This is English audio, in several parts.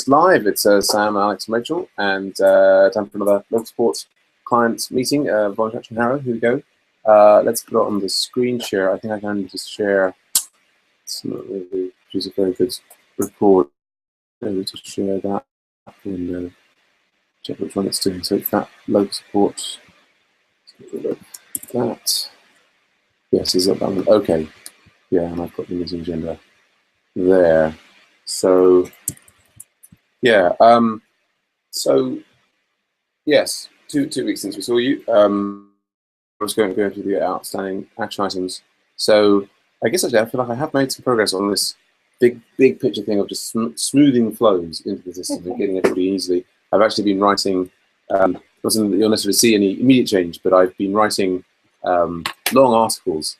It's live. It's Sam, Alex, and Rachel, and time for another LocalSupport client meeting. Voluntary Action Harrow. Here we go. Let's put it on the screen share. I think I can just share. It's not really choose a very good record. Maybe to share that window. Check which one it's doing. So it's that LocalSupport. That. Yes, is that one? Okay. Yeah, and I've got the meeting agenda there. So yeah, so yes, two weeks since we saw you. I was going through the outstanding action items. So I guess actually I feel like I have made some progress on this big picture thing of just smoothing flows into the system and getting it pretty easily. I've actually been writing. Wasn't that you'll necessarily see any immediate change, but I've been writing long articles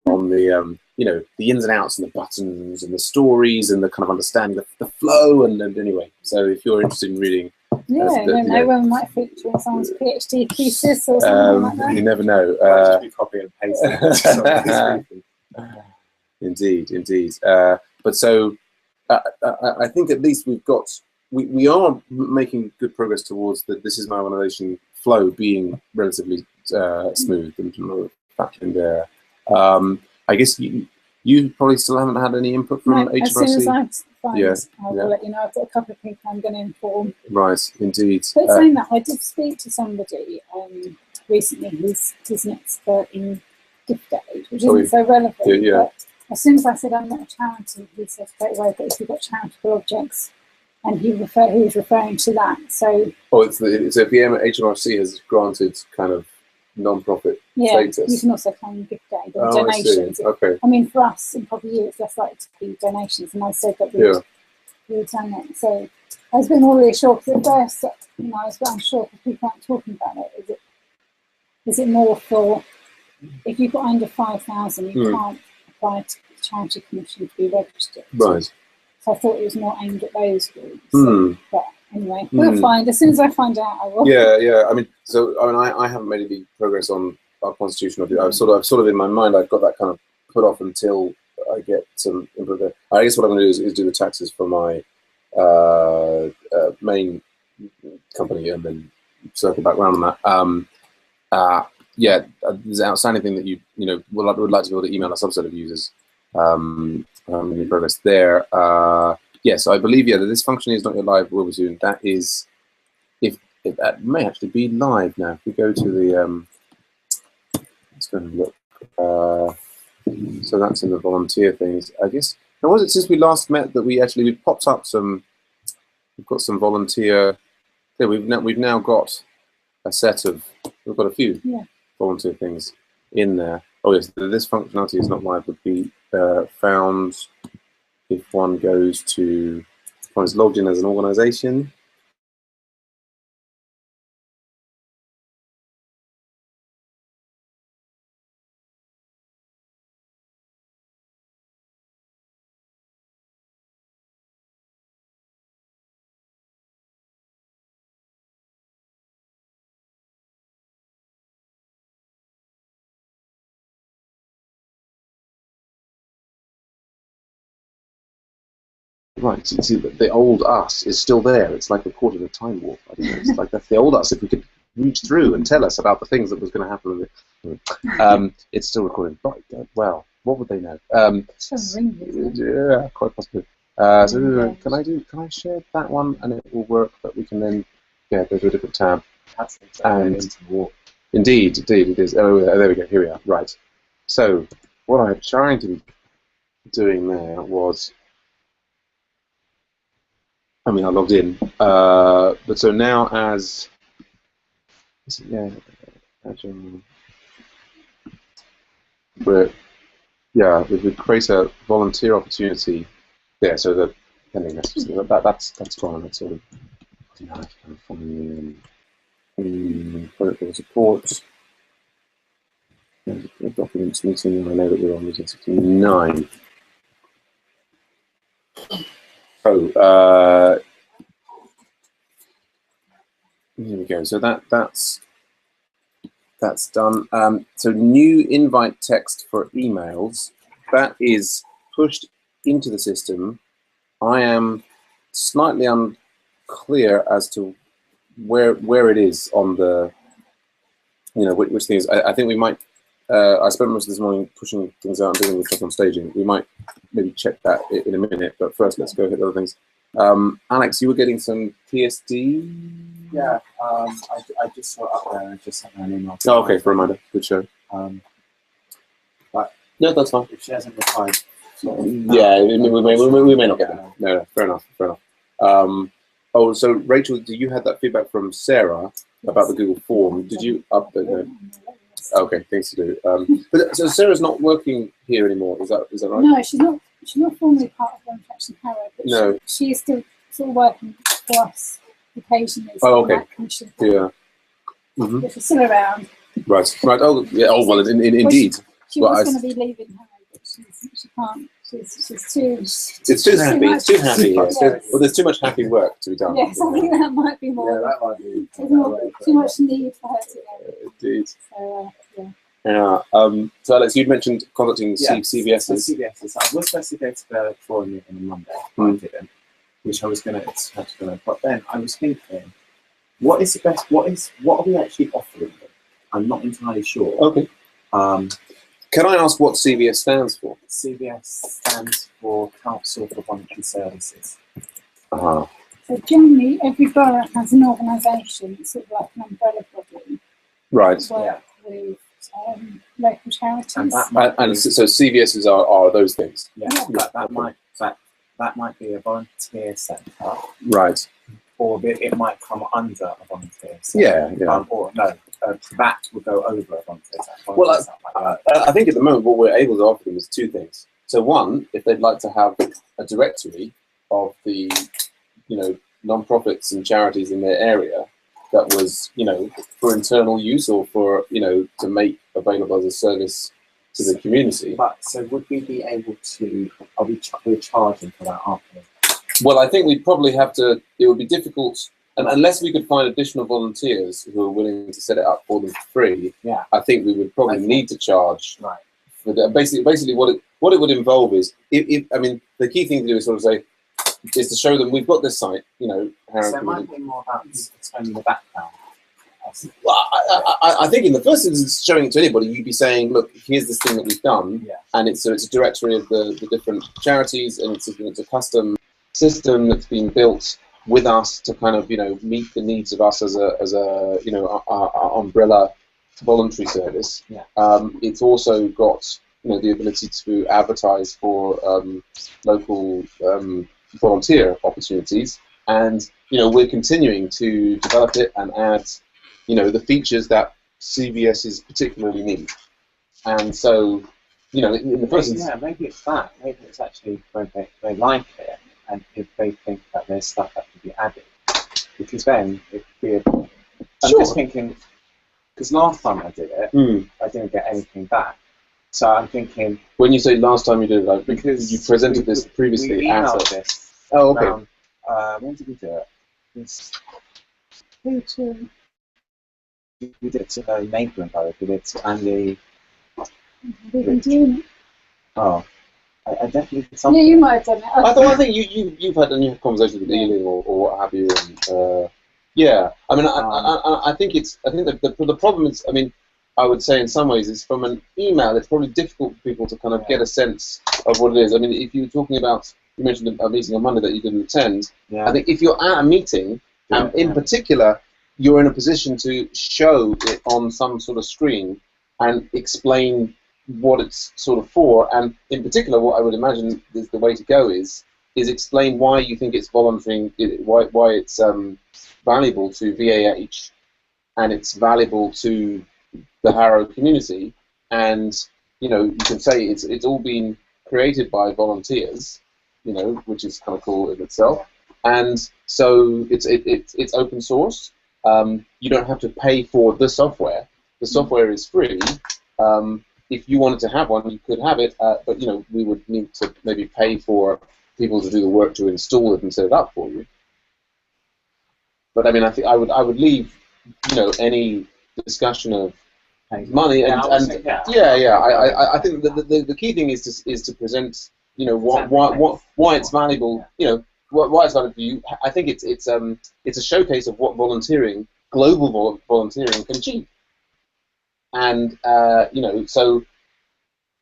on the you know, the ins and outs and the buttons and the stories and the kind of understanding the flow and anyway. So if you're interested in reading, yeah, I don't know when might feature in someone's PhD thesis or something like that. You never know. Just be copy and paste. Indeed. But so I think at least we are making good progress towards the This Is My Organization flow being relatively smooth and factoring there. I guess you probably still haven't had any input from HMRC? As soon as I find, I will let you know. I've got a couple of people I'm going to inform. Right, indeed. But saying that, I did speak to somebody recently who's an expert in gift aid, which isn't so relevant. Yeah. But as soon as I said I'm not a charity, he said straight away that if you've got charitable objects, and he was referring to that. So it's so if the HMRC has granted kind of non-profit status. You can also claim gift aid and donations. Okay. I mean, for us, and probably you, it's less likely to be donations, and I said that we'd done it. So I was being more reassured because at first, you know, I was a bit unsure because people aren't talking about it. Is it more for if you've got under 5,000, you can't apply to the Charity Commission to be registered. Right. So I thought it was more aimed at those groups. But anyway, we'll find. As soon as I find out, I will. Yeah. I mean, I haven't made any progress on our constitution. I've sort of in my mind, I've got that kind of put off until I get some input there. I guess what I'm going to do is do the taxes for my main company and then circle back around on that. Yeah, there's an outstanding thing that you know would like to be able to email a subset of users. Any progress there? Yes, I believe that this function is not yet live. Will be soon. That is, if that may actually be live now. If we go to the, let's go and look. So that's in the volunteer things, I guess. Now, was it since we last met that we popped up some? We've got some volunteer. Yeah, we've now got a set of. We've got a few volunteer things in there. Oh yes, this functionality is not live. Would be found if one goes to, if one is logged in as an organization. Right, so you see that the old us is still there. It's like a quarter of a time warp. I don't know. It's like that's the old us. If we could reach through and tell us about the things that was going to happen with it. It's still recording. Right, well, what would they know? Yeah, quite possibly. So can I share that one and it will work, but we can then go to a different tab. Indeed, it is. Oh, there we go. Here we are. Right. So what I'm trying to be doing there was. I mean, I logged in, but so now as if we create a volunteer opportunity, so the pending messages that's fine. That's sort of protocol support. The documents meeting. I know that we're on meeting 69. Here we go. So that's done. So new invite text for emails, that is pushed into the system. I am slightly unclear as to where it is on the, which things. I think we might. I spent most of this morning pushing things out and dealing with stuff on staging. We might maybe check that in a minute, but first let's go hit the other things. Alex, you were getting some PSD? Yeah, I just saw it up there and just sent her an email. Oh, okay, for a reminder. Good show. But no, that's fine. if she hasn't replied, yeah, we may not get them. No, fair enough. Oh, so Rachel, you had that feedback from Sarah about the Google form. Did you update that? Okay, things to do. But so Sarah's not working here anymore. Is that right? No, she's not. She's not formally part of One Traction Harrow, but no, she is still sort of working for us occasionally. Oh, okay. Yeah. Mm-hmm. But she's still around. Right. Oh, yeah. Oh, well, indeed. She was going to be leaving Harrow, but she can't. She's too. It's too happy. It's too happy. Yes. Yes. Well, there's too much happy work to be done. Yes, I think that might be more. Yeah, that might be. There's not too much need for her to go. Indeed. So, yeah. Yeah. So Alex, you'd mentioned contacting CVS's. CVS's. I was supposed to go to their forum meeting on Monday, but I didn't, which I was going to. But then I was thinking, what is the best? What are we actually offering them? I'm not entirely sure. Okay. Can I ask what CVS stands for? CVS stands for Council for Voluntary Services. Uh-huh. So generally, every borough has an organisation, sort of like an umbrella body. Right. Work with local charities. And so CVS's are those things. Yeah, that might be a volunteer centre. Right. Or it might come under a volunteer centre. Yeah. Or no, that will go over a volunteer centre. Well, I think at the moment what we're able to offer them is two things. So one, if they'd like to have a directory of the, non-profits and charities in their area that was, for internal use or for, to make available as a service to the community. But so would we be able to? Are we we're charging for that, aren't we? Well, I think we'd probably have to. It would be difficult, and unless we could find additional volunteers who are willing to set it up for them for free. Yeah. I think we would probably need to charge. Right. For that. Basically, what it would involve is, the key thing to do is sort of say, is to show them we've got this site. So it might be more about explaining the background. Well, I think in the first instance, showing it to anybody, you'd be saying, look, here's this thing that we've done, and it's a directory of the different charities, and it's a custom system that's been built with us to kind of meet the needs of us as a our umbrella voluntary service. Yeah. It's also got the ability to advertise for local volunteer opportunities, and we're continuing to develop it and add the features that CVS's particularly need. And so in the first instance, maybe it's that. Maybe it's actually when they like it, and if they think that there's stuff that could be added, because then it could be I'm just thinking, because last time I did it, I didn't get anything back. So I'm thinking, when you say last time you did it, because you presented this previously. We emailed this. Oh, okay. Around, when did we do it? We did it to the neighbouring borough. We did it to Andy. We've been doing it. Oh, I definitely did something. Yeah, you might have done it. I think you've had a conversation with Ealing or what have you, and I think the problem is, I would say in some ways is from an email, it's probably difficult for people to kind of get a sense of what it is. If you're talking about, you mentioned a meeting on Monday that you didn't attend. I think if you're at a meeting, and in particular, you're in a position to show it on some sort of screen and explain what it's sort of for, and in particular, what I would imagine is the way to go is explain why you think it's volunteering, why it's valuable to VAH, and it's valuable to the Harrow community, and you can say it's all been created by volunteers, which is kind of cool in itself, and so it's open source. You don't have to pay for the software. The software is free. If you wanted to have one, you could have it, but we would need to maybe pay for people to do the work to install it and set it up for you. But I think I would leave any discussion of money I think the key thing is to present why it's valuable. what I started to do, I think it's a showcase of what global volunteering can achieve. And so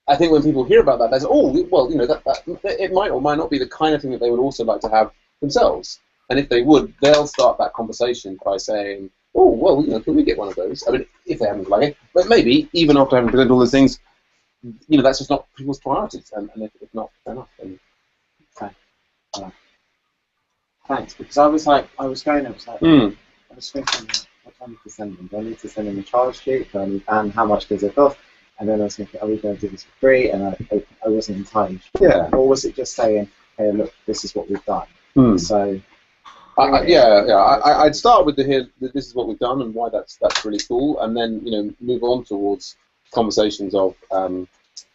I think when people hear about that, they say, oh, well, that it might or might not be the kind of thing that they would also like to have themselves. And if they would, they'll start that conversation by saying, oh, well, can we get one of those? I mean, if they haven't like it, but maybe even after having presented all those things, that's just not people's priorities. And if not, fair enough. Then... Okay. Thanks, because I was thinking, what time to send them? Do I need to send them a charge sheet? And how much does it cost? And then I was thinking, are we going to do this for free? And I wasn't entirely sure. Yeah. Or was it just saying, hey, look, this is what we've done? So. I'd start with this is what we've done and why that's really cool, and then move on towards conversations of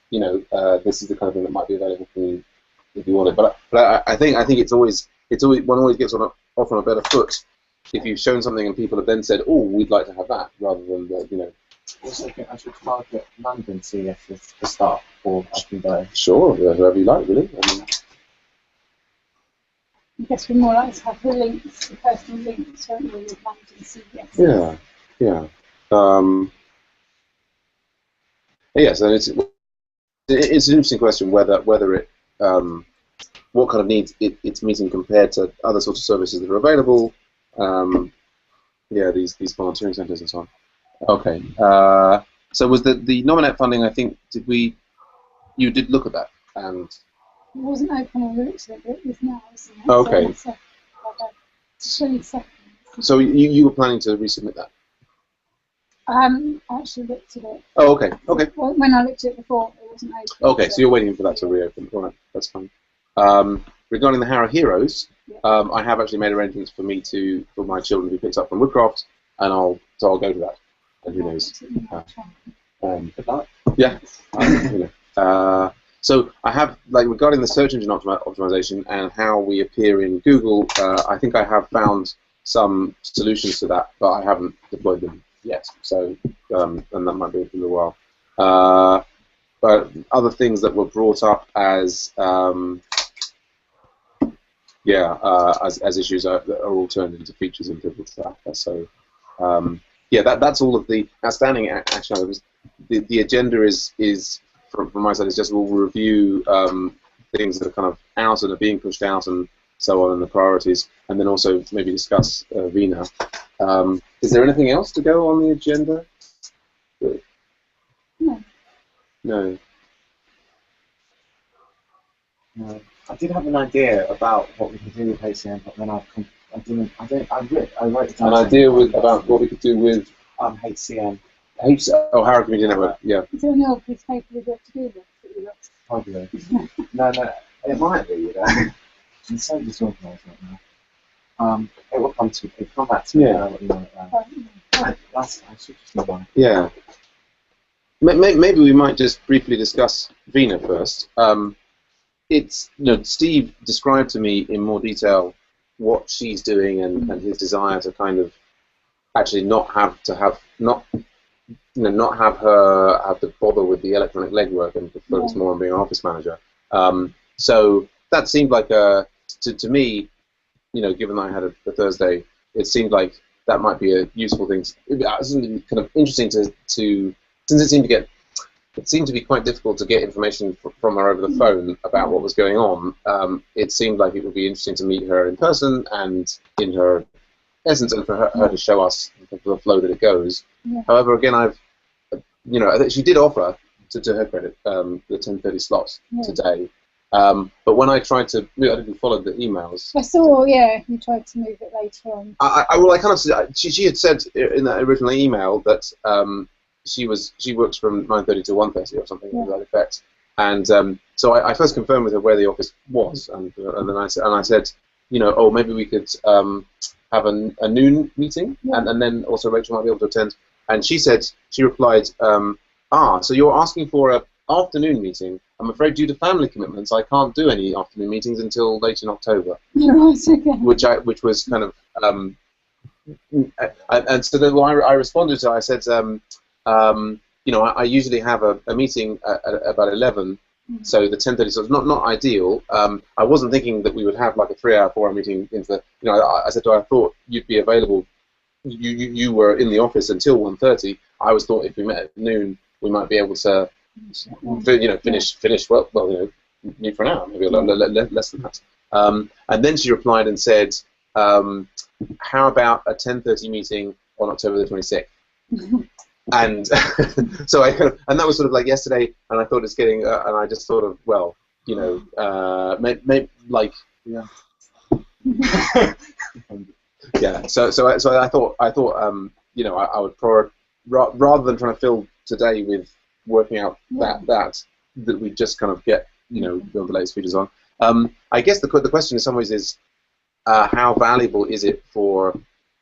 this is the kind of thing that might be available for you if you want it. But I think it's always one always gets off on a better foot if you've shown something and people have then said, oh, we'd like to have that, rather than Also, I think I should target London CES to start, or I can go. Sure, whoever you like, really. I guess we're more likely to have the personal links, don't we, with London CES. Yeah. Yes, and it's an interesting question whether it what kind of needs it's meeting compared to other sorts of services that are available. These volunteering centres and so on. Okay. So was the Nominate funding? I think you did look at that and. It wasn't open on the looks of it, but it is now, isn't it? Okay. So you were planning to resubmit that? I haven't actually looked at it. Oh, okay. Okay. Well, when I looked at it before, it wasn't open. Okay, so you're waiting for that to reopen. All right, that's fine. Regarding the Harrow Heroes, I have actually made arrangements for my children to be picked up from Woodcraft, and I'll go to that. And who knows? Good luck. Yeah. So I have, regarding the search engine optimization and how we appear in Google, I think I have found some solutions to that, but I haven't deployed them yet. So, and that might be a little while. But other things that were brought up as issues are all turned into features in Google Tracker. So, that's all of the outstanding action items. The agenda is from my side, is just we'll review things that are kind of out and are being pushed out and so on, and the priorities, and then also maybe discuss VINA. Is there anything else to go on the agenda? No. I did have an idea about what we could do with HCM, but then I wrote it down. An idea about what we could do with HCM. Harrow Community Network, yeah. Is there any old piece of paper we've got to do with that you lost? Probably. No, it might be, I'm so disorganised right now. It'll come back to me. Yeah. I should just move on. Yeah. Maybe we might just briefly discuss VINA first. Steve described to me in more detail what she's doing and his desire to kind of actually not have her have to bother with the electronic legwork and to focus more on being an office manager. So that seemed like to me, given that I had a Thursday, it seemed like that might be a useful thing. It was kind of interesting to since it seemed to be quite difficult to get information from her over the phone about what was going on. It seemed like it would be interesting to meet her in person and in her essence, and for her to show us the flow that it goes. Yeah. However, again, she did offer, to her credit, the 10:30 slot today. But when I tried to, I didn't follow the emails. I saw, you tried to move it later on. She had said in that original email that she works from 9:30 to 1:30 or something to that effect. And so I first confirmed with her where the office was, and then I said, maybe we could have a noon meeting, and then also Rachel might be able to attend. And she replied, so you're asking for an afternoon meeting. I'm afraid due to family commitments, I can't do any afternoon meetings until late in October. Right, okay. Which was kind of, and so then I responded to her, I said, I usually have a meeting at about 11, So the 10:30 slot is not ideal. I wasn't thinking that we would have like a 3-hour, 4-hour meeting into the. I said to her, I thought you'd be available. You were in the office until 1:30. I always thought if we met at noon, we might be able to, finish well, meet for an hour, maybe a little less than that. And then she replied and said, how about a 10:30 meeting on October the 26th? And so and that was sort of like yesterday, and I thought it's getting, and I just thought of, yeah. So I thought, I would rather than trying to fill today with working out that we just kind of get, build the latest features on. I guess the question in some ways is, how valuable is it for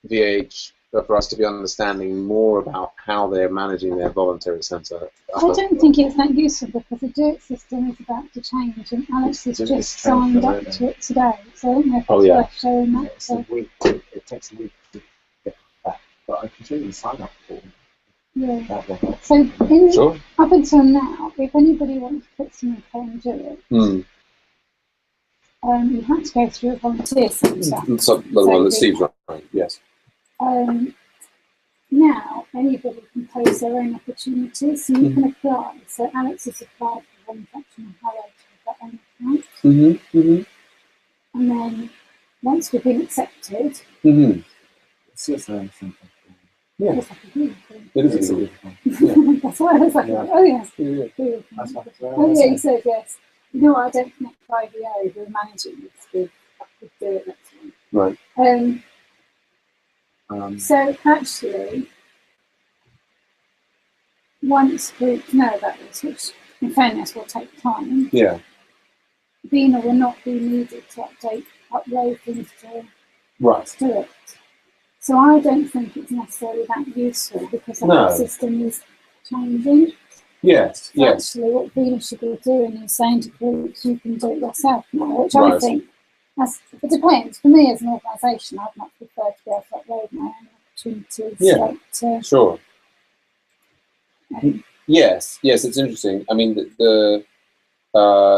VH for us to be understanding more about how they're managing their voluntary centre? I don't think it's that useful because the Do It system is about to change, and Alex has just signed up to it today, so I don't know if it's worth showing that. It's a week. It takes a week to get that, but I can show you the sign-up form. Yeah. So up until now, if anybody wants to put something on Do It, you had to go through a volunteer centre. The one that Steve's running, yes. Now anybody can post their own opportunities, so you can apply. So Alex has applied for one section of Hello to that own account. And then once we've been accepted, It's just something. Yeah. it's like a beauty thing. It is a good. That's why I was like, oh yes. That's what Oh yeah, you said yes. You know what, I don't connect to IVO, who are managing this with Do It next one. Right. So actually, once groups know about this, which in fairness will take time, Vina will not be needed to upload things to Do It. So I don't think it's necessarily that useful because the whole system is changing. Yes. Actually, what Vina should be doing is saying to groups, you can do it yourself now, which I think, it depends. For me as an organisation, I'd much prefer to be able to upload my own opportunities. Sure. Yes, it's interesting. I mean,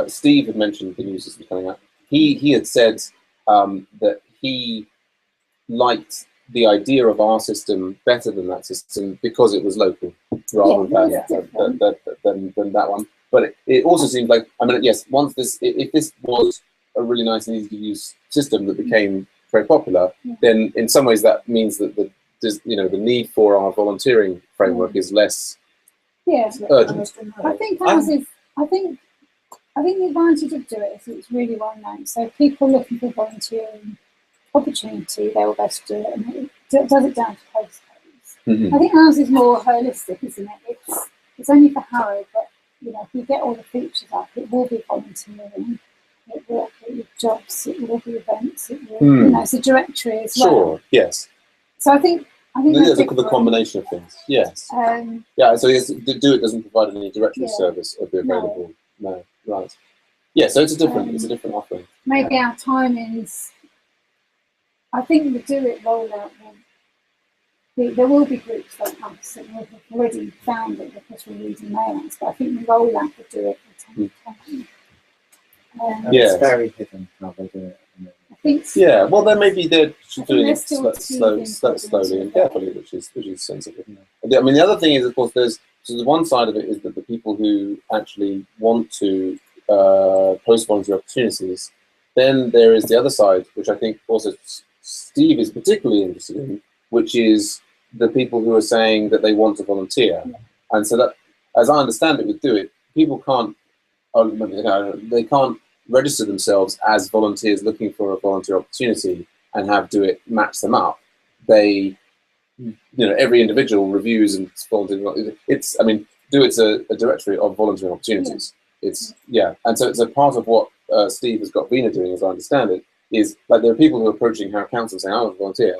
Steve had mentioned the new system coming out. He had said that he liked the idea of our system better than that system because it was local rather than that one. But it also seems like, yes, if this was a really nice and easy to use system that became very popular, then in some ways that means that the need for our volunteering framework is less urgent. I think ours is. I think the advantage of Do It is it's really well known. So people looking for volunteering opportunity, they will best do it, and it does it down to postcodes. I think ours is more holistic, isn't it? It's only for Harrow, but if you get all the features up, it will be volunteering. It will be jobs, it will be events, it will, it's a directory as well. Sure, yes. So I think that's the combination of things, yes. So yes, the Do It doesn't provide any directory service of the available. No, right. Yeah, so it's a different offering. Maybe our timings, I think the Do It rollout there will be groups like us that will have already found it because we're using mailings, but I think the rollout will Do It will take time. It's very hidden how they do it. I think so. Yeah, well, then maybe they're doing it slowly and carefully, which is sensible. I mean, the other thing is, of course, the one side of it is that the people who actually want to post volunteer opportunities, then there is the other side, which I think also Steve is particularly interested in, which is the people who are saying that they want to volunteer. And so that, as I understand it with Do It, people can't, they can't register themselves as volunteers looking for a volunteer opportunity and have Do It match them up. They, every individual reviews and volunteers. Do It's a directory of volunteering opportunities. And so it's a part of what Steve has got Vina doing, as I understand it, is like there are people who are approaching Harrow Council saying, I want to volunteer.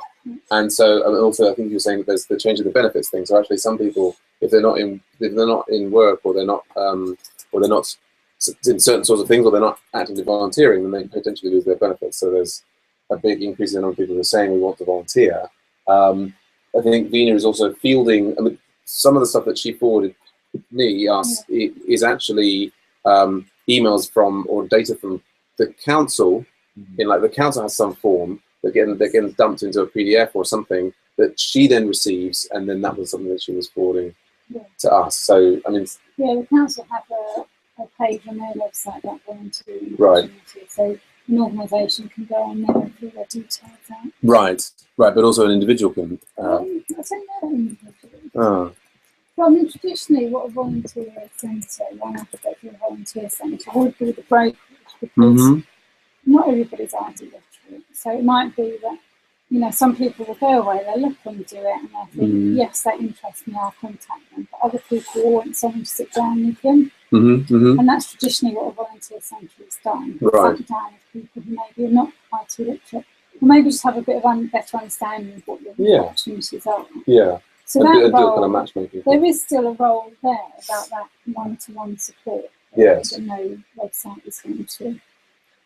And so also I think you were saying that there's the change of the benefits thing. So actually some people, if they're not in work or they're not in certain sorts of things or they're not actively volunteering, then they potentially lose their benefits. So there's a big increase in the number of people who are saying we want to volunteer. I think Vina is also fielding, some of the stuff that she forwarded me is actually emails from or data from the council, in like the council has some form that gets dumped into a PDF or something that she then receives, and then that was something that she was forwarding to us. So I mean, yeah, the council have a page on their website about volunteering. Right. So an organisation can go on there and fill their details out. Right, but also an individual can. I don't know individually. Oh. Well, I mean, traditionally, what a volunteer centre, one aspect of a volunteer centre would be the brokerage, because not everybody's IT literate. So it might be that, you know, some people will go away, they'll look and do it, and they'll think, yes, that interests me, I'll contact them. But other people will want someone to sit down with them. And that's traditionally what a volunteer centre has done. Right. Sit down with people who maybe are not IT literate, or maybe just have a bit of better understanding of what your opportunities are. Yeah. So that role, kind of matchmaking. there is still a role there about that one-to-one support. Yes. That no website is going to.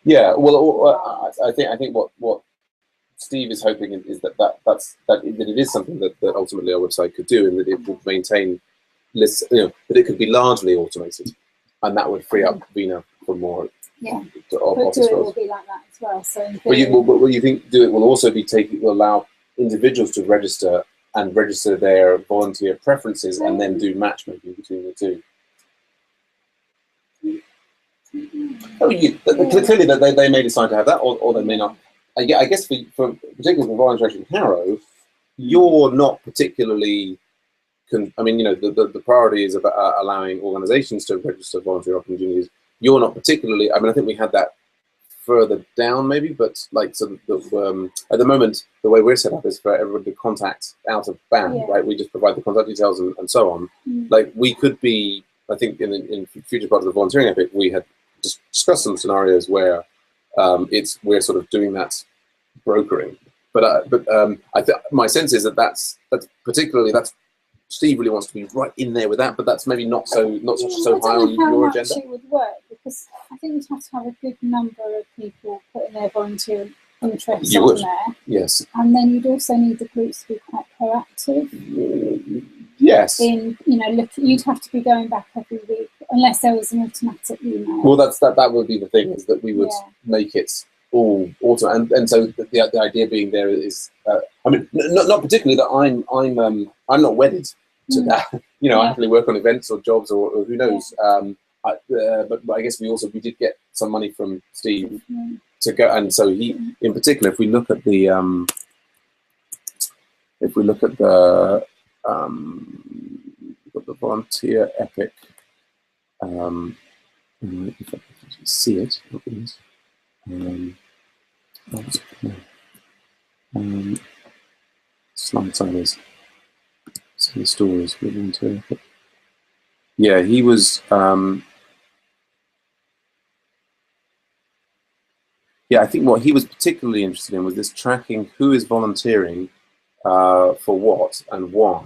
Yeah. Well, I think what Steve is hoping is that it is something that ultimately our website could do, and that it would maintain lists. You know, that it could be largely automated, and that would free up Vina for more. Yeah. But Do it will be like that as well. So. But you think do it will also be will allow individuals to register their volunteer preferences and then do matchmaking between the two. Clearly that they may decide to have that, or they may not. I guess for particularly for Volunteer Action Harrow, you're not particularly. I mean, you know, the priority is about allowing organisations to register volunteer opportunities. You're not particularly. I mean, I think we had that further down maybe, but like at the moment the way we're set up is for everyone to contact out of band, right? We just provide the contact details and so on. Like we could be, I think in future part of the volunteering epic we had discussed some scenarios where we're sort of doing that brokering, but my sense is that's particularly Steve really wants to be right in there with that, but that's maybe not so high on your agenda. It would work, because I think you'd have to have a good number of people putting their volunteer interests on there. Yes. And then you'd also need the groups to be quite proactive. Yes. In, you know, you'd have to be going back every week, unless there was an automatic email. Well, that would be the thing, is that we would make it all auto, and so the idea being there is, I mean, not particularly that I'm not wedded to that. You know, I happily work on events or jobs or who knows. But I guess we did get some money from Steve to go, and so he, in particular, if we look at the volunteer epic, if I can see it, slide sideways. See the stories we want to. Yeah, he was. Yeah, I think what he was particularly interested in was this tracking who is volunteering for what and why.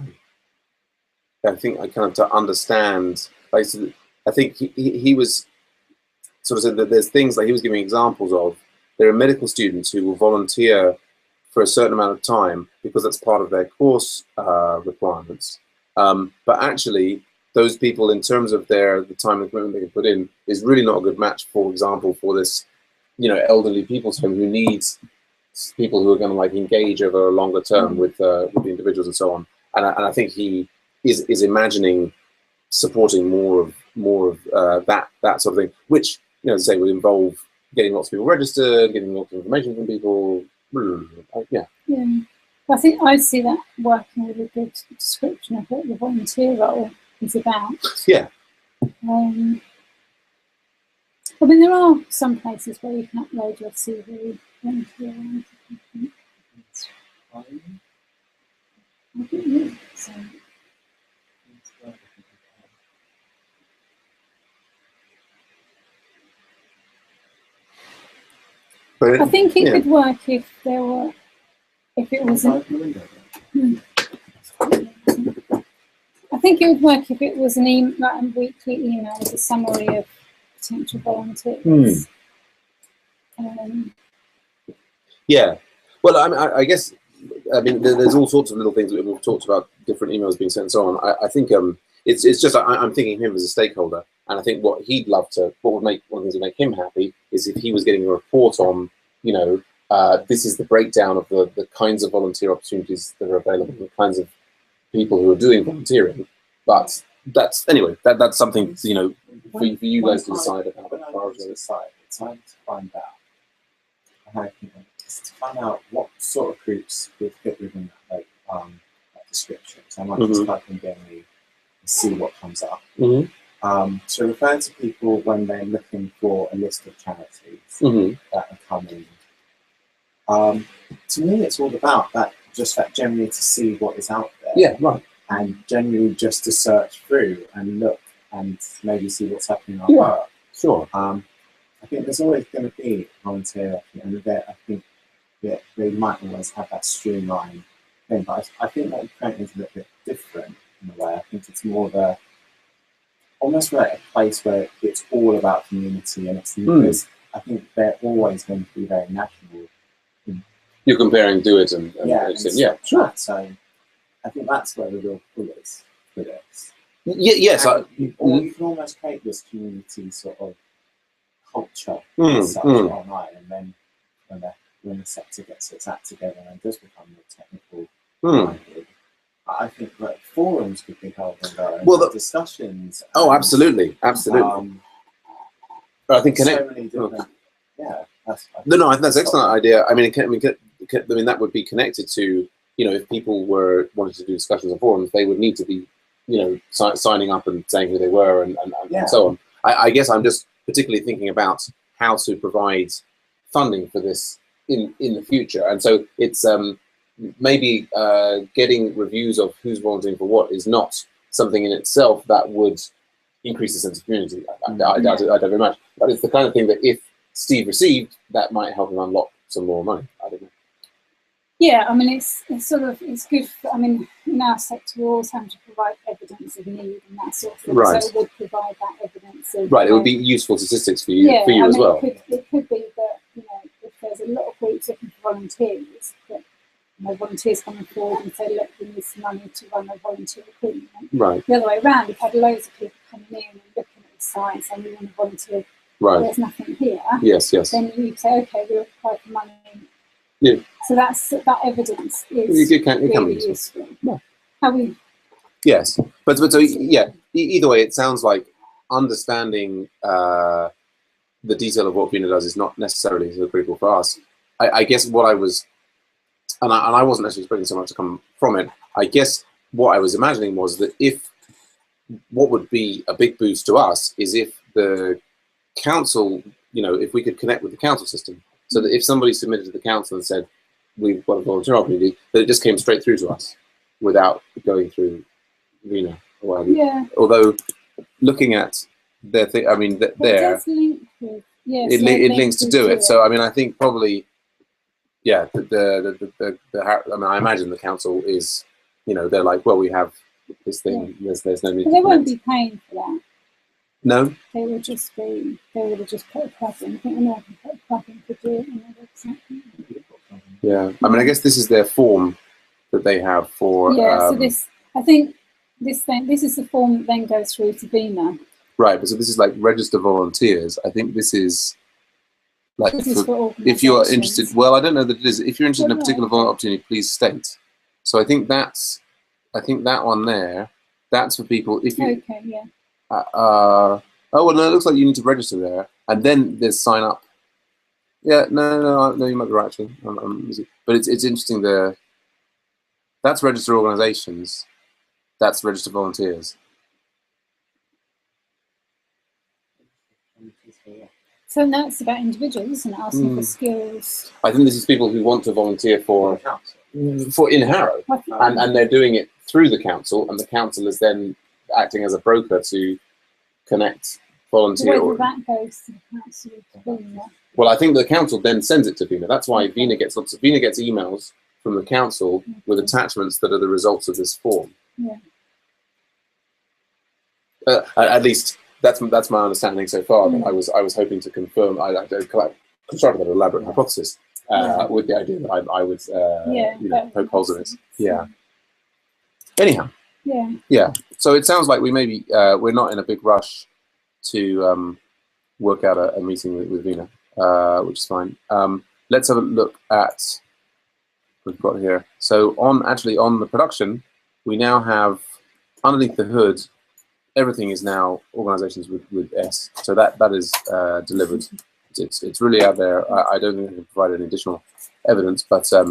I think I kind of to understand. Like, I think he was sort of said that there's things like he was giving examples of. There are medical students who will volunteer for a certain amount of time because that's part of their course requirements. But actually, those people, in terms of the time and commitment they can put in, is really not a good match, for example, for this, you know, elderly people's home who needs people who are going to like engage over a longer term with the individuals and so on. And I think he is imagining supporting more of that sort of thing, which, you know, as I say, would involve getting lots of people registered, getting lots of information from people. Yeah. I think I see that working with a good description of what the volunteer role is about. Yeah. I mean, there are some places where you can upload your CV. I think it could work if it was I think it would work if it was like a weekly email with a summary of potential volunteers. Yeah. Well, I guess, I mean, there's all sorts of little things that we've talked about, different emails being sent and so on. I think it's just I'm thinking of him as a stakeholder, And I think what he'd love to, what would make, one of the things that would make him happy is if he was getting a report on, you know, this is the breakdown of the kinds of volunteer opportunities that are available, the kinds of people who are doing volunteering. But that's, anyway, that's something, you know, for you guys to decide about. When I go to the site, it's time to find out, to find out what sort of groups would fit within that, that description. So I might just type in generally and see what comes up. To refer to people when they're looking for a list of charities that are coming. To me, it's all about that, just that generally to see what is out there. Yeah, right. And generally just to search through and look and maybe see what's happening in our work. Sure. I think there's always going to be volunteer, and I think they might always have that streamlined thing, but I think that Ukraine is a little bit different in a way. I think it's more of a, almost like a place where it's all about community, and it's because I think they're always going to be very national. You're comparing Do It and yeah, sure. So I think that's where the real pull is for this. Yes. You can almost create this community sort of culture as such online, and then when the sector gets its act together and does become more technical minded, I think that forums could be held in there, and discussions. Oh, absolutely. I think so many different. Yeah, that's. No, I think that's an excellent idea. I mean, that would be connected to, you know, if people were wanting to do discussions on forums, they would need to be, you know, signing up and saying who they were and so on. I guess I'm just particularly thinking about how to provide funding for this in the future, and so it's maybe getting reviews of who's volunteering for what is not something in itself that would increase the sense of community. I doubt it. I don't very much, but it's the kind of thing that if Steve received, that might help him unlock some more money. I don't know. Yeah, I mean, it's good. I mean, in our sector, we're always having to provide evidence of need and that sort of thing. Right. So it would provide that evidence of. Right. It would be useful statistics for you, as well. It could be that, you know, if there's a lot of groups looking for volunteers, that, you know, volunteers coming forward and say, look, we need some money to run a volunteer recruitment. Right. The other way around, if had loads of people coming in and looking at the site and we want to volunteer, there's nothing here. Yes. Then you say, okay, we'll apply for money. Yeah. So that evidence is really useful. Yeah. Yes, but so yeah. Either way, it sounds like understanding the detail of what Vina does is not necessarily so critical for us. I guess what I was, and I wasn't actually expecting so much to come from it. I guess what I was imagining was that what would be a big boost to us is if the council, you know, if we could connect with the council system. So that if somebody submitted to the council and said, we've got a volunteer opportunity, that it just came straight through to us without going through Vina or whatever. Yeah. Although looking at their thing, I mean, it does link with, it links to Do It. So, I mean, I think probably, yeah, I mean, I imagine the council is, you know, they're like, well, we have this thing, there's no need to they won't be paying for that. No? They would have just put a plug in. I think anyone can put a plug in to Do It on their website. Yeah, I mean, I guess this is their form that they have for. Yeah, so I think this is the form that then goes through to Vina. Right, but so this is like register volunteers. I think this is like for if you are interested. Well, I don't know that it is. If you're interested in a particular volunteer opportunity, please state. So I think that one there, that's for people. If you okay, yeah. Oh well, no, it looks like you need to register there, and then there's sign up. Yeah, no, you might be right actually. But it's interesting there. That's register organisations. That's register volunteers. So that's about individuals, isn't it? Asking for skills. I think this is people who want to volunteer for in Harrow, and they're doing it through the council, and the council is then acting as a broker to connect volunteer. Whether that goes to the council to Vina. Well, I think the council then sends it to Vina. That's why Vina gets emails from the council with attachments that are the results of this form. Yeah. At least that's my understanding so far. But I was hoping to confirm. I constructed an elaborate hypothesis with the idea that I would poke holes in this. Yeah. Anyhow. Yeah. Yeah. So it sounds like we're not in a big rush to work out a meeting with Vina, which is fine. Let's have a look at what we've got here. So on the production, we now have underneath the hood, everything is now organizations with S. So that is delivered. It's really out there. I don't think I can provide any additional evidence, but I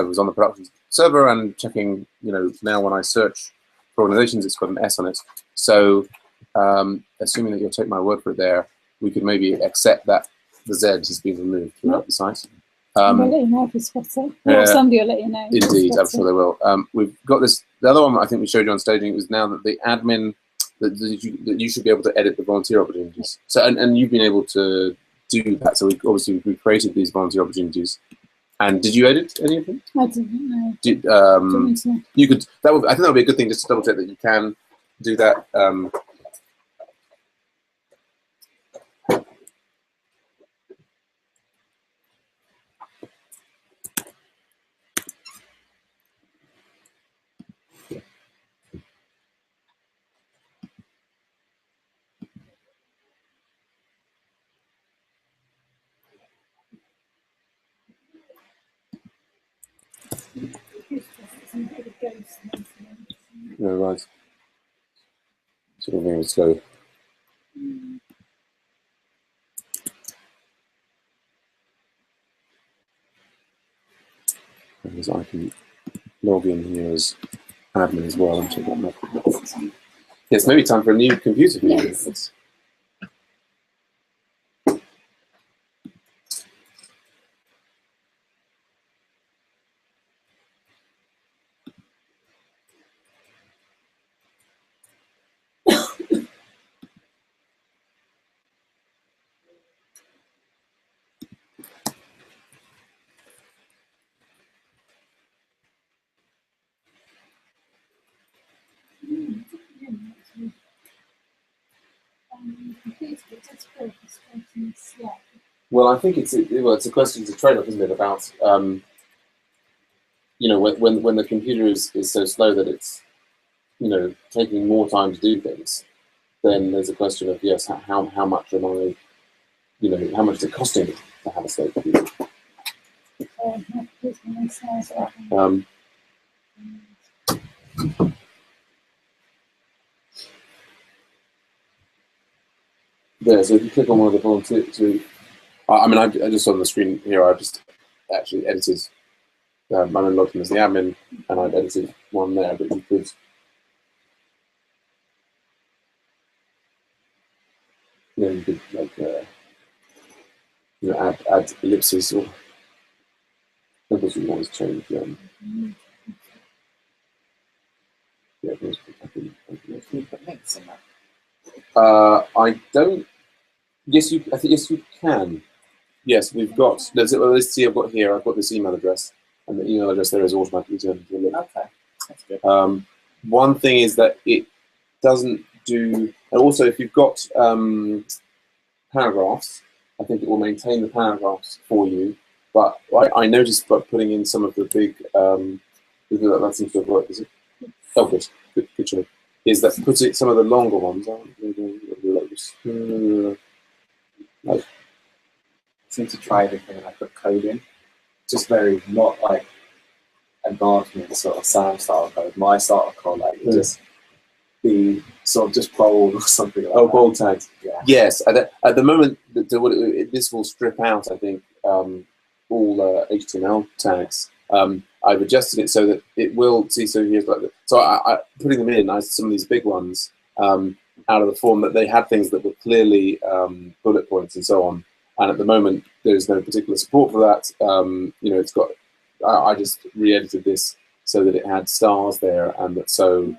was on the production server and checking. Now when I search for organizations, it's got an S on it. So assuming that you'll take my word for it, there we could maybe accept that the Z has been removed throughout the site. We'll let you know if it's better. Or somebody will let you know. Indeed, I'm sure they will. We've got this. The other one I think we showed you on staging was now that the admin that you should be able to edit the volunteer opportunities. So and you've been able to do that. So we created these volunteer opportunities. And did you edit any of them? I didn't know. You could. I think that would be a good thing just to double check that you can do that. No, right. Sort of moving slow. Because I can log in here as admin as well and check that. Yes, maybe time for a new computer for you. Yes. Well, I think it's a question, it's a trade-off, isn't it? About when the computer is so slow that it's taking more time to do things, then there's a question of yes, how much am I, how much is it costing to have a slow computer? There, so if you click on one of the volunteers, I just on the screen here, I just actually edited, I'm logged in as the admin, and I've edited one there, but you could, like, add ellipses, or, of course you can always change, I don't. Yes, I think yes, you can. Yes, we've got. Let's see. I've got this email address, and the email address there is automatically turned into a link. Okay, that's good. One thing is that it doesn't do. And also, if you've got paragraphs, I think it will maintain the paragraphs for you. But I noticed by putting in some of the big. That seems to have worked. Is it? Oh, good show. Is that putting some of the longer ones on? I seem to try everything and I put code in. Just very not like advancement sort of SAM style code. My style code would just be sort of just bold or something like that. Bold tags. Yeah. Yes. At the moment, this will strip out, I think, all HTML tags. I've adjusted it so that it will see. So here's like so I putting them in. Some of these big ones out of the form that they had things that were clearly bullet points and so on. And at the moment, there's no particular support for that. It's got. I just re-edited this so that it had stars there, and that so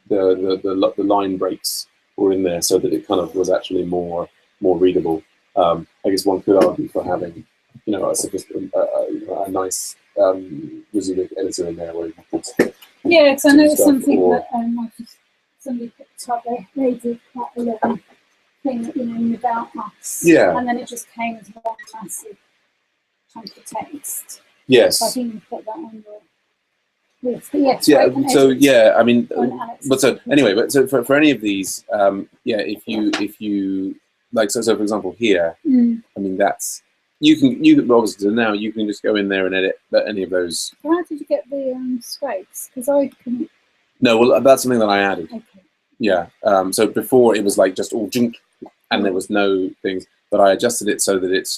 the line breaks were in there, so that it kind of was actually more readable. I guess one could argue for having a nice Resume editor in there where you can put because I know it's something that somebody picked up. They did quite a little thing, about us. Yeah. And then it just came as one massive chunk of text. Yes. So I think you put that on your. Yes, yes, Yeah. I can So edit yeah, I mean, on Alex. but so anyway, but so for any of these, yeah, if you like, so for example here, I mean that's you can obviously so now you can just go in there and edit any of those. How did you get the scrapes? Because I couldn't. No, well that's something that I added. Okay. Yeah. So before it was like just all junk, and there was no things, but I adjusted it so that it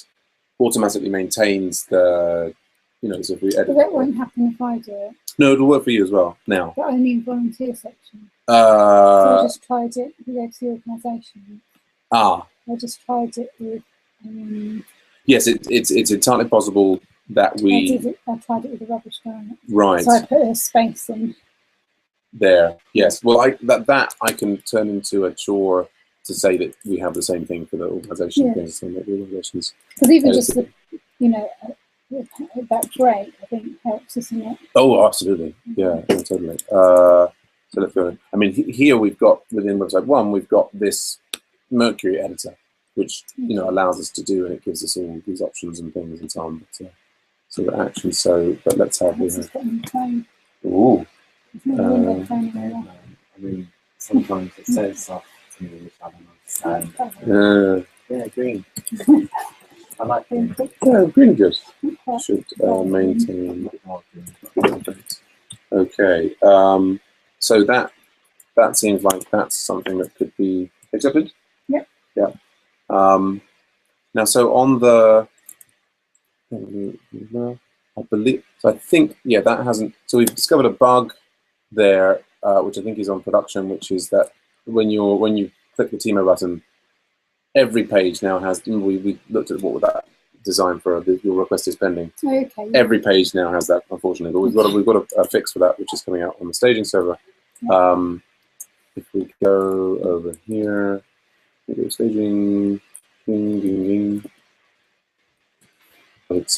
automatically maintains the, you know, so if we edit. But that won't happen if I do it. No, it'll work for you as well now. But only in volunteer section. So I just tried it. We go to the organisation. I just tried it with. Yes, it's entirely possible that we. I tried it with the rubbish garnet. Right. So I put a space in. There, yes. Well, that I can turn into a chore to say that we have the same thing for the organisation things and the organisations. Because even just the, you know, that grey, I think helps, isn't it? Oh, absolutely. Yeah, totally. So let's go. I mean, here we've got within website 1, we've got this Mercury editor, which you know allows us to do, and it gives us all these options and things and so on. But, so the action. So, but let's have. Ooh. I mean, sometimes it says stuff to me which I don't understand. Yeah, green. I like green. Yeah, green good. Should maintain. Okay. So that seems like that's something that could be accepted. Yep. Yeah. Now, so on the, I believe. So I think that hasn't. So we've discovered a bug there, which I think is on production, which is that when you click the Timo button, every page now has. We looked at what that design for your request is pending. Okay. Every page now has that, unfortunately, but we've got a fix for that, which is coming out on the staging server. Yeah. If we go over here, we go staging, ding, ding, ding. It's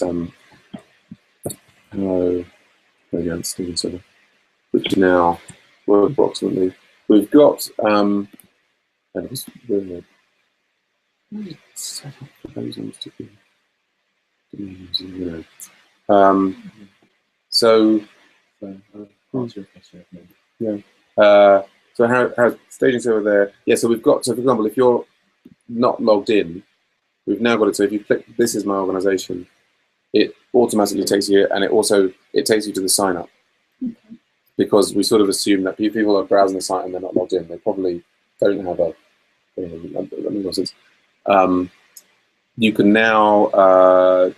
hello, again, staging server, which now work approximately. We've got and it's really set up for those ones to be. So so how staging server there? Yeah, so we've got, so for example, if you're not logged in, we've now got it. So if you click "This is my organization," it automatically takes you, and it takes you to the sign up. Okay. Because we sort of assume that people are browsing the site and they're not logged in. They probably don't have a. That makes no sense. You can now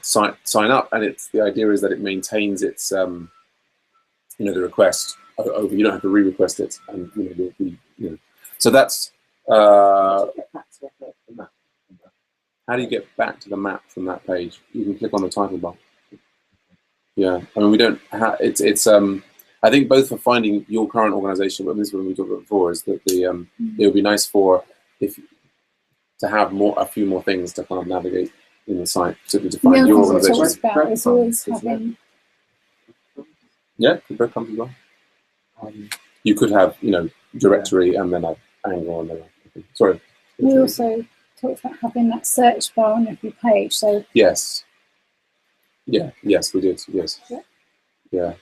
sign up, and the idea is that it maintains its the request over. You don't have to re-request it, and so that's how do you get back to the map from that page? You can click on the title bar. Yeah, I mean we don't have it's I think both for finding your current organization, but this is what we talked about before, is that it would be nice to have a few more things to kind of navigate in the site to find your organization. Is always having. Yeah, breadcrumbs as well. You could have, directory and then an angle and then. Sorry. We also talked about having that search bar on every page. So. Yes. Yeah. Yes, we did. Yes. Yeah.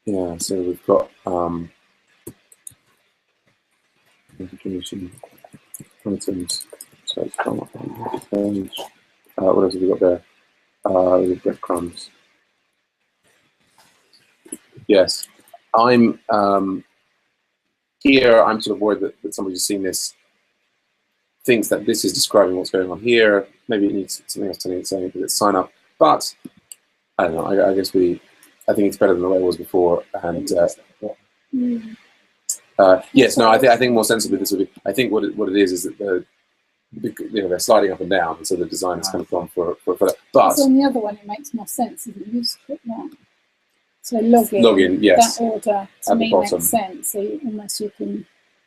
Yeah. So we've got information items. So it's come up on the page. What else have we got there? The breadcrumbs. Yes, I'm here. I'm sort of worried that somebody who's seen this thinks that this is describing what's going on here. Maybe it needs something else to say because it's sign up. But I don't know. I guess I think it's better than the way it was before. And yes, no. I think more sensibly this would be. I think what it is that they're sliding up and down, and so the design has kind of gone for that. But so on the other one, it makes more sense if you just click that. So login, yes. That order to me makes sense. So unless you can.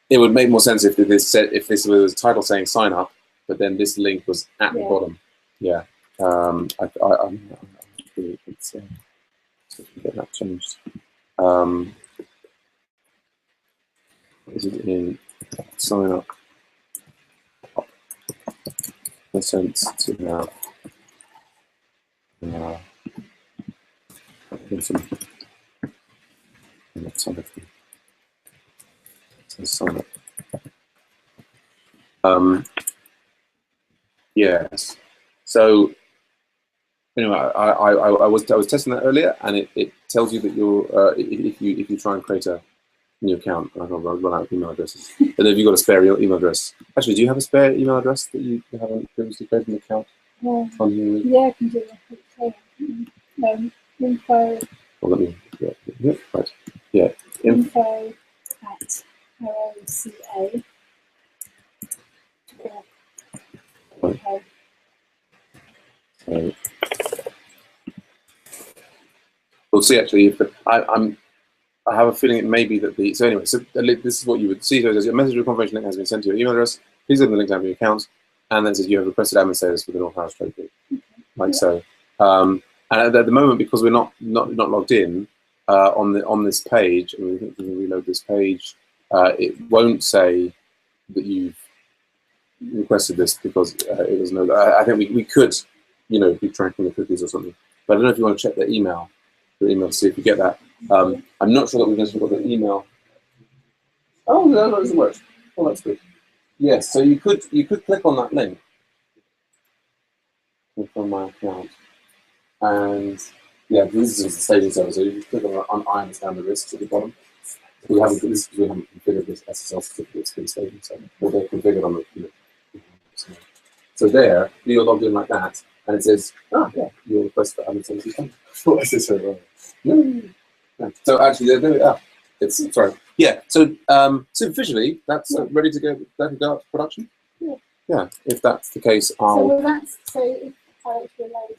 It would make more sense if this was a title saying sign up, but then this link was at the bottom. Yeah. I'm let's get that changed. Is it in sign up? Makes sense to have. Awesome. Yes. So anyway, I was testing that earlier, and it tells you that you're if you try and create a new account, I'll run out of email addresses. And if you've got a spare email address, actually, do you have a spare email address that you haven't previously created an account? Yeah, I can do that. Info. Well, let me. Yeah, right. Yeah. Info at LocalSupport. Yeah. Okay. So, we'll see. Actually, if I have a feeling it may be that the. So anyway, so this is what you would see. So it says your message or confirmation link has been sent to your email address. Please open the link to have your account, and then it says you have requested admin status for the North House Trade Group, like so. And at the moment, because we're not logged in on this page, and we think we can reload this page, it won't say that you've requested this because it doesn't know that. I think we could, be tracking the cookies or something. But I don't know if you want to check your email to see if you get that. I'm not sure that we've necessarily got the email. Oh, no, that doesn't work. Oh, that's good. Yes, so you could click on that link from my account, and yeah, this is the staging server. So you just click on I understand the risks at the bottom. We haven't configured this SSL certificate for the staging server. Well, they're configured on the So there, you're logged in like that, and it says, yeah, your request for admin services done. What is this so wrong? No. So actually, there we are. It's sorry. Yeah. So superficially, that's ready to go. That can go up to production. Yeah. Yeah. If that's the case, if I reload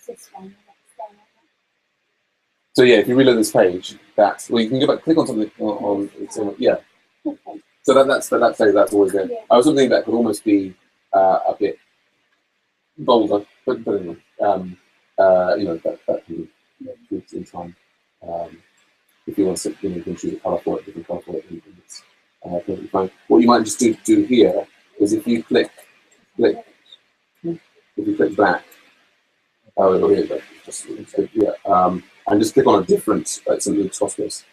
this one, so yeah, if you reload this page, you can go back, click on something on yeah. Okay. So that's always there. Yeah. I was thinking that could almost be a bit bolder, but anyway, that can be tweaked in time. If you want to, you can choose a color for it, different color for it, and it's perfectly fine. What you might just do here is if you click back, and just click on a different something Toscos.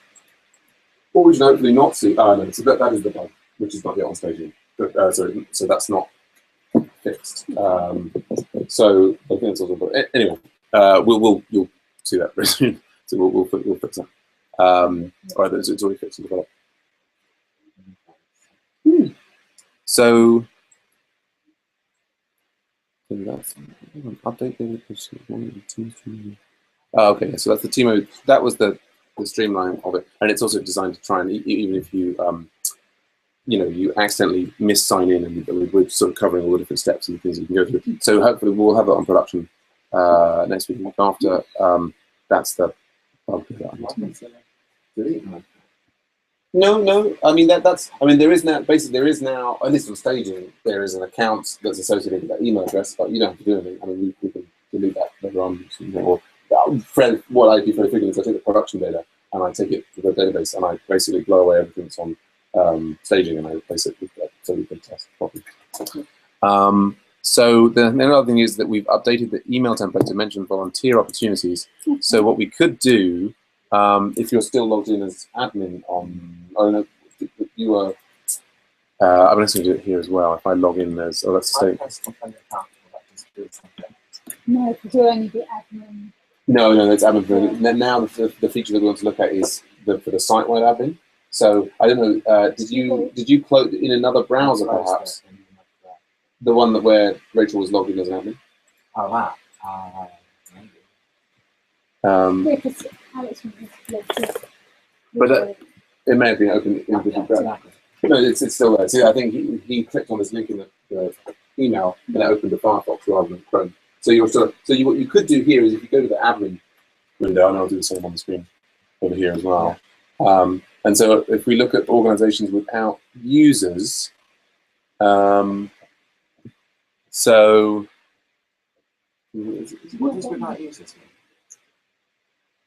What would you hopefully not see? No, so that is the bug, which is not yet on staging. But, so that's not fixed. So I think it's also. Anyway, you'll see that very soon. So we'll fix that. All right, it's already fixed and developed. So that's update the okay, so that's the Timo. That was the streamline of it, and it's also designed to try and even if you you accidentally miss sign in, and we're sort of covering all the different steps and things you can go through. So hopefully we'll have that on production next week and week after. That's the bug. No. I mean that's. I mean there is now at least on staging there is an account that's associated with that email address, but you don't have to do anything. I mean we can delete that later on. Or what I do for the is I take the production data and I take it to the database and I basically blow away everything that's on staging and I replace it with that so we can test properly. So the other thing is that we've updated the email template to mention volunteer opportunities. So what we could do, if you're still logged in as admin I'm just going to do it here as well. If I log in as, that's the state. No, because you'll only be admin. No, that's admin. Yeah. Now the feature that we want to look at is for the site-wide admin. So I don't know. Did you close in another browser perhaps? The one where Rachel was logged in as an admin. Oh wow. Because Alex was but it may have been open in a different browser. No, it's still there. So I think he clicked on this link in the email and it opened the Firefox rather than Chrome. So what you could do here is if you go to the admin window, and I'll do the same on the screen over here as well. Yeah. And so if we look at organizations without users, so what does without users mean?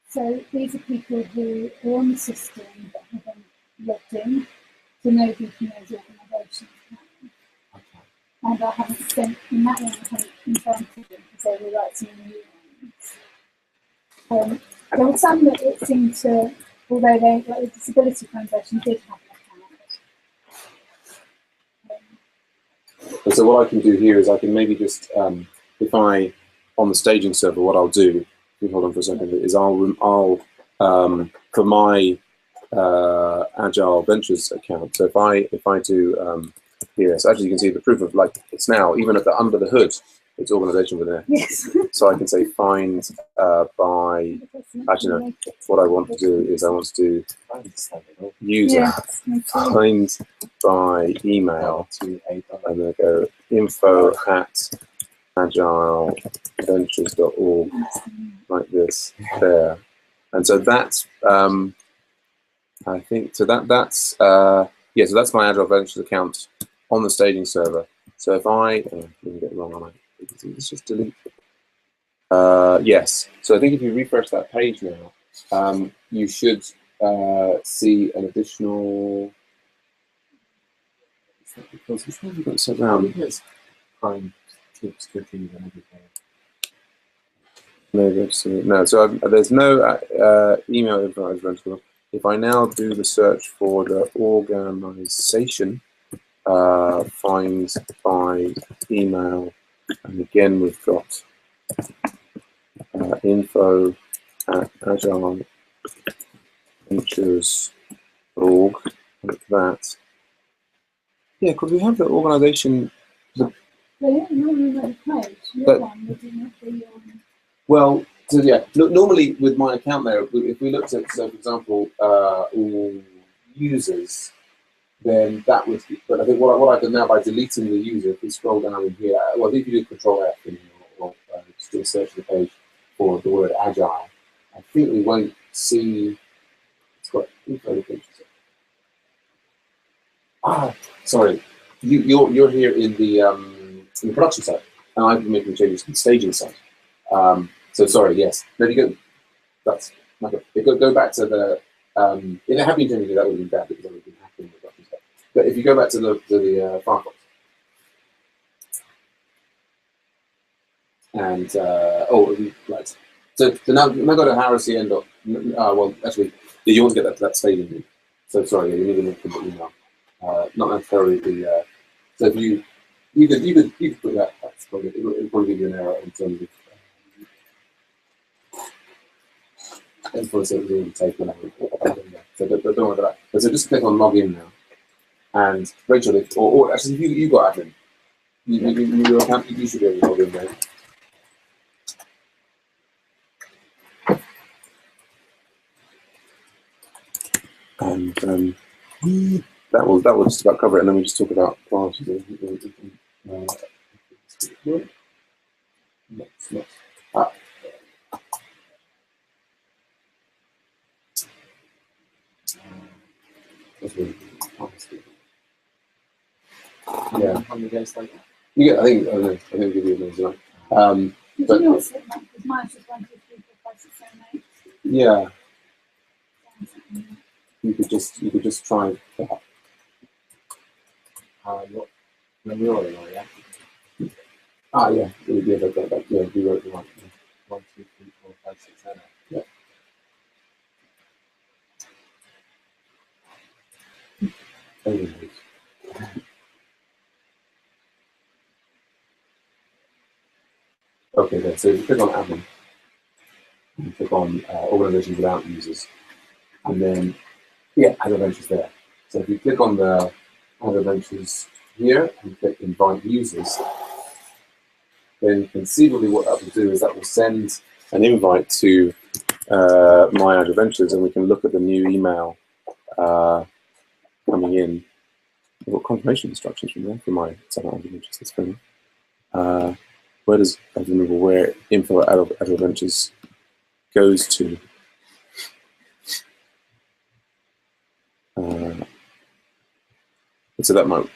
So these are people who are on the system but haven't logged in, so nobody from those organisations can. Okay. And I haven't sent, in that one I haven't confirmed to them because they were writing new ones. There were some that it seemed to, although they, like the Disability Foundation did have an account. And so what I can do here is I can maybe just, if I, on the staging server, what I'll do, if you hold on for a second, is I'll for my Agile Ventures account, so if I do here, so actually you can see the proof of, like, it's now, even at the under the hood, it's organization within it. Yes. So I can say find by, actually no, what I want to do is I want to do user, Yes, me too. find by email, and then go info@agileventures.org, like this, there. And so that's, I think, so that's, yeah, so that's my Agile Ventures account on the staging server. So if I, didn't get it wrong, am I? Let's just delete. Yes, so I think if you refresh that page now, you should see an additional, because which one have you got set down? Prime tips, cookies, and everything. No, so there's no email info. If I now do the search for the organization, find by email, and again we've got info@agileventures.org, like that. Yeah, because we have the organization. Well, so yeah, normally with my account there, if we looked at, so for example, all users, then that would, but I think what I've done now by deleting the user, if we scroll down in here, well, if you do Control F or just do a search of the page for the word Agile, I think we won't see, it's got info pictures. Ah, sorry, you're here in the production side, and I've been making changes to the staging side. So sorry, yes. There you go. That's okay. Go back to the. If it had been changing, that would have been bad because I would have been hacking the production side. But if you go back to the Firefox, and right. So now go to Harris.cn. Well, actually, you want to get that staging link. So sorry, you need a link in the email. Not necessarily the. So if you could put that. That's probably, it'll probably give you an error in terms of. Influence it was already taken out. So don't worry about that. So just click on login now. And Rachel, or actually, if you got admin, your account, you should be able to log in there. And that will just about cover it. And then we just talk about classes. Yeah. You get, I think we'll give you a as well. But you also, because mine's just 1, 2, 3, 4, 5, 6, 7, 8. Yeah. You could just try that. What? Memorial, yeah. Ah, yeah. Yeah, that. Yeah, you wrote the right. 1, 2, 3, 4, 5, 6, 7. Yeah. Okay, then. So if you click on admin, you click on organizations without users, and then Agile Ventures there. So if you click on the Agile Ventures here and click invite users, then conceivably what that will do is that will send an invite to my Agile Ventures, and we can look at the new email coming in. I've got confirmation instructions from there for my Agile Ventures. That's funny. Where does, I don't remember where info@Agile Ventures goes to. So that might.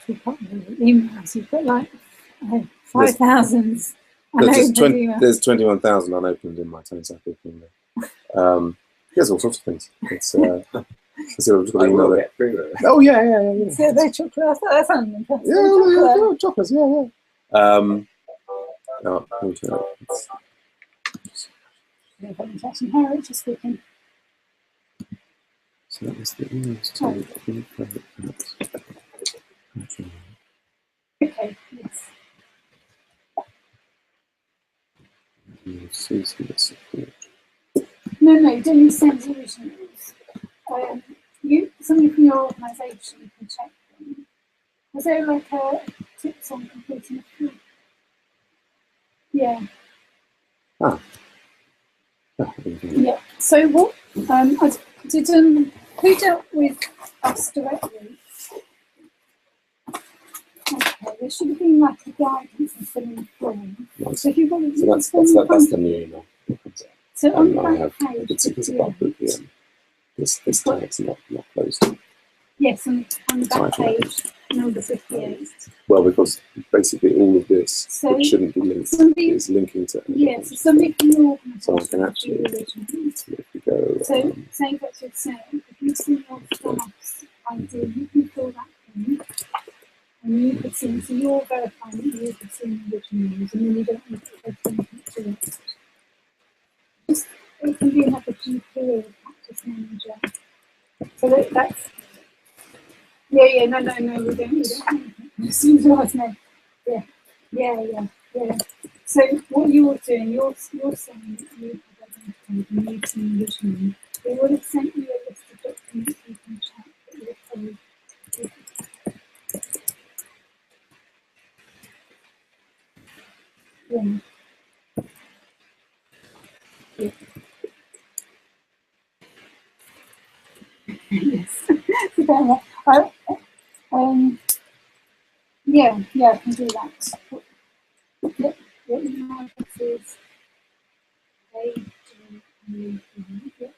Emails, you've got like 5,000. There's 21,000 unopened in my Tennisapple thing there. There's all sorts of things. It's so just got to email it. Oh yeah. So they're chocolate. That sounds interesting. Yeah, chocolates. Yeah. Catching Harriet just speaking. So that was the emails to info@. Okay, yes. Support. No, don't send originals. Somebody from your organisation can check them. Was there like a tips on completing a form? Yeah. Yeah. So what? Who dealt with us directly? Okay, there should have been like a guidance and filling the form. Nice. So if you've got So that's the new email. So on the I back page, it's about this tag's not closed. yes, on the back page, number 58. Well, because basically all of this So which shouldn't be linked is linking to. Yeah, so somebody from your organisation. So I can actually, if we go. So saying what you're saying, if you see your staff's ID, you can fill that in, and you could see, so you're verifying that you could see the originals, and then you don't need to put anything to it. Just, it can be another GP or practice manager. So that's, no, we don't. As soon as I know, yeah. So what you're doing, you're saying that you have identified the meeting originally. They would have sent you a list of documents you can check that you're told. Yeah. Yes. I can do that. Yep. What email address is yep.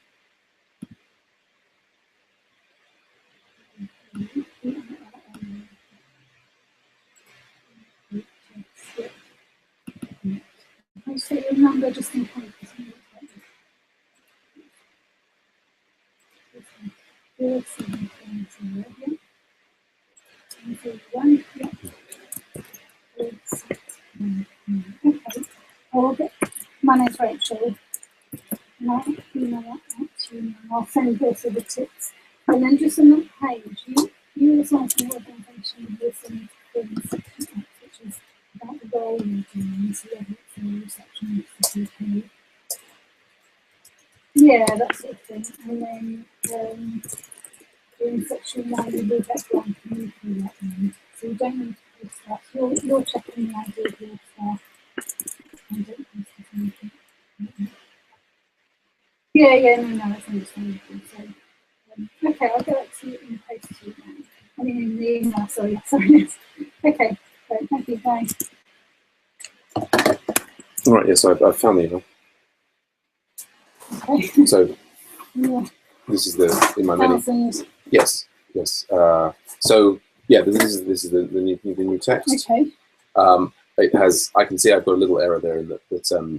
I'll say your number just in case. 4740, yeah. Okay. My name's Rachel. And I'll email that out to you. I'll send this with the tips. And then just on that page, you as well as the organisation will send things, which is about the role you're doing, so whether it's a reception GP. Yeah, that sort of thing. And then in section 1, you will get one community at the end. So you don't need to post that. You're checking the ID of your staff. And don't post anything. Yeah, no, that's understandable. So, okay, I'll get that to you in the post to you now. I mean, in the email, sorry. Yes. Okay, so thank you, bye. All right, yes, I've found the email. Okay. So Yeah. this is in my menu. Yes. So yeah, this is the new text. Okay. It has. I can see I've got a little error there in that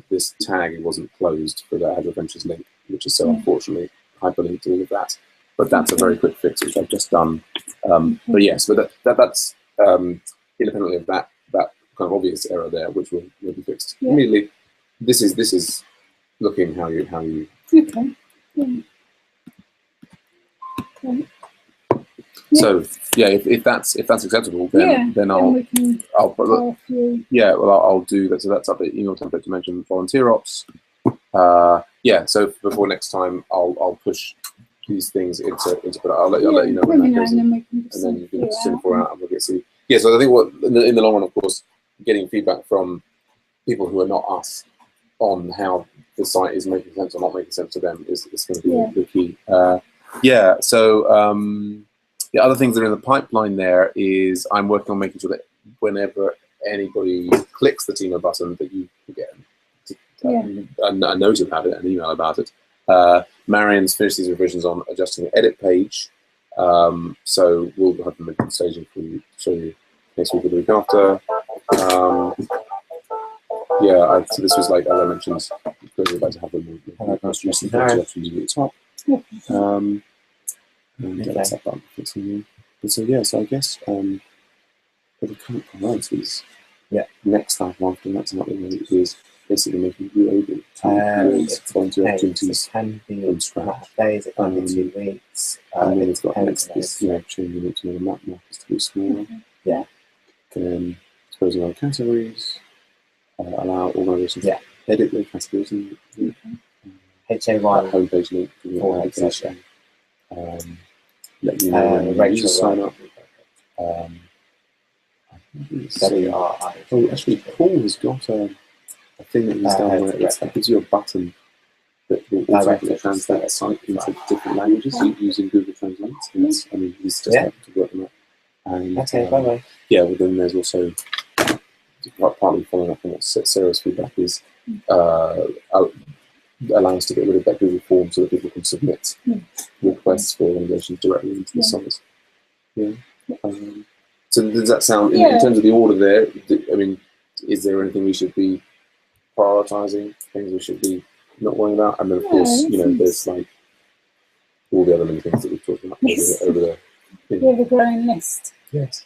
this tag wasn't closed for the Adventures link, which is so unfortunately hyperlinked all of that. But that's a very quick fix, which I've just done. But yes, but that's independently of that kind of obvious error there, which will be fixed immediately. This is looking how you. Okay. Yeah. So yeah, if that's acceptable, then I'll do that. So that's up the email template to mention volunteer ops. Yeah. So before next time, I'll push these things into. But I'll let you know when that goes, and then you can simple out and we'll get to. Yeah. So I think what in the long run, of course, getting feedback from people who are not us on how the site is making sense or not making sense to them is going to be the key. Yeah. So. The other things that are in the pipeline there is I'm working on making sure that whenever anybody clicks the Timo button that you get a note about it, an email about it. Marion's finished these revisions on adjusting the edit page. So we'll have them in staging for you, show you next week or the week after. Yeah, so this was like, as I mentioned, because we'd like to have them most recent photos at the top. And that's up on fixing. So yeah, so I guess for the current priorities, next time after that's not the way it is basically making you able to create volunteer opportunities it can be from scratch. days, it can be 2 weeks. And then it's got depends next on this, it. changing it to make the map markers to be smaller. Yeah. Can exposing other categories, allow organisations Yeah. to edit their categories and HA1 homepage link for the for application. Let you know when the users sign up. WRI. Oh, actually, Paul has got a thing that he's done where it gives you a button that will automatically translate a site into different languages using Google Translate. I mean, he's just happened to work on that. And, Okay, bye-bye. yeah, well, then there's also, partly following up on what Sarah's feedback is, allow us to get rid of that Google form so that people can submit requests for organisations directly into the site. Yeah. So does that sound, in terms of the order there, I mean, is there anything we should be prioritising, things we should be not worrying about? And then, of course, there's like all the other many things that we've talked about over there. We have a growing list. Yes.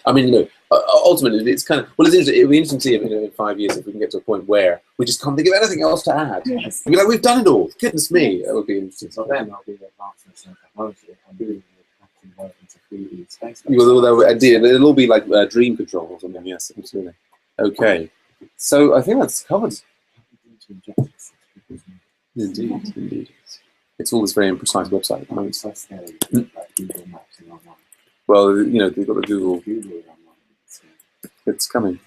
I mean, ultimately, it's kind of, well, it'll be interesting to see if in 5 years if we can get to a point where we just can't think of anything else to add. Yes. I mean, like, we've done it all. Goodness me, that would be interesting. So then I'll be advancing technology and doing the work into 3D space. It'll all be like dream control or something. Yes, absolutely. Okay, so I think that's covered. Indeed. It's all this very imprecise website at the moment. Well, they've got the Google. It's coming.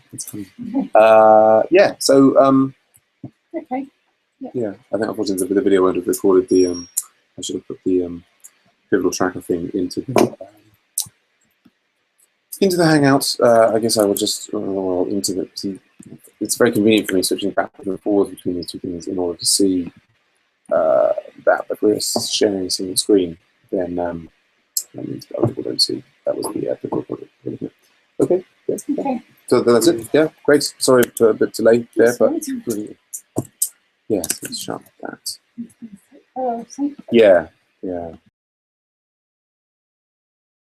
Yeah. So. Okay. Yeah, I think unfortunately the video won't have recorded the. I should have put the pivotal tracker thing into the Hangouts. I guess I will just into the. It's very convenient for me switching back and forth between the two things in order to see that. But we're sharing a single screen, then that means other people don't see. That was the pivotal project. Okay. Yes. Okay. So that's it. Yeah, great. Sorry for a bit delayed there, but really, yes, let's shut that. Oh, Yeah.